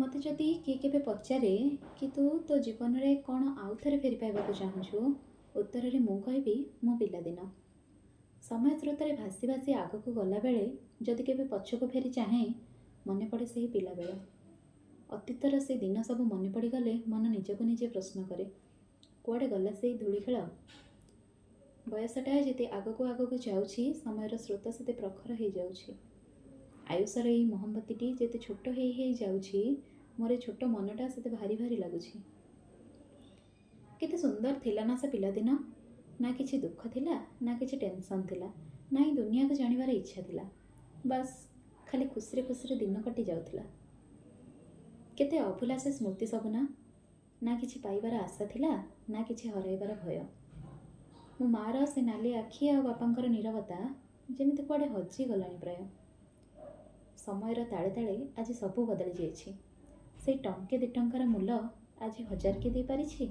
ମୋତେ ଯଦି କିଏ କେବେ ପଚାରେ କି ତୁ ତୋ ଜୀବନରେ କ'ଣ ଆଉ ଥରେ ଫେରି ପାଇବାକୁ ଚାହୁଁଛୁ, ଉତ୍ତରରେ ମୁଁ କହିବି ମୋ ପିଲାଦିନ। ସମୟ ସ୍ରୋତରେ ଭାସି ଭାସି ଆଗକୁ ଗଲାବେଳେ ଯଦି କେବେ ପଛକୁ ଫେରି ଚାହେଁ, ମନେ ପଡ଼େ ସେହି ପିଲାବେଳ। ଅତୀତର ସେ ଦିନ ସବୁ ମନେ ପଡ଼ିଗଲେ ମନ ନିଜକୁ ନିଜେ ପ୍ରଶ୍ନ କରେ, କୁଆଡ଼େ ଗଲା ସେଇ ଧୂଳି ଖେଳ? ବୟସଟା ଯେତେ ଆଗକୁ ଆଗକୁ ଯାଉଛି, ସମୟର ସ୍ରୋତ ସେତେ ପ୍ରଖର ହେଇଯାଉଛି। ଆୟୁଷର ଏଇ ମହମବତୀଟି ଯେତେ ଛୋଟ ହେଇ ହେଇ ଯାଉଛି, ମୋର ଏ ଛୋଟ ମନଟା ସେତେ ଭାରି ଭାରି ଲାଗୁଛି। କେତେ ସୁନ୍ଦର ଥିଲା ନା ସେ ପିଲାଦିନ। ନା କିଛି ଦୁଃଖ ଥିଲା, ନା କିଛି ଟେନସନ୍ ଥିଲା, ନା ହିଁ ଦୁନିଆକୁ ଜାଣିବାର ଇଚ୍ଛା ଥିଲା। ବାସ୍ ଖାଲି ଖୁସିରେ ଖୁସିରେ ଦିନ କଟି ଯାଉଥିଲା। କେତେ ଅଭୁଲା ସେ ସ୍ମୃତି ସବୁ ନା। ନା କିଛି ପାଇବାର ଆଶା ଥିଲା, ନା କିଛି ହରାଇବାର ଭୟ। ମୋ ମାଆର ସେ ନାଲି ଆଖି ଆଉ ବାପାଙ୍କର ନୀରବତା ଯେମିତି କୁଆଡ଼େ ହଜିଗଲାଣି ପ୍ରାୟ। ସମୟର ତାଳେ ତାଳେ ଆଜି ସବୁ ବଦଳି ଯାଇଛି। ସେଇ ଟଙ୍କେ 2 ଟଙ୍କାର ମୂଲ ଆଜି 1000 କିଏ ଦେଇପାରିଛି?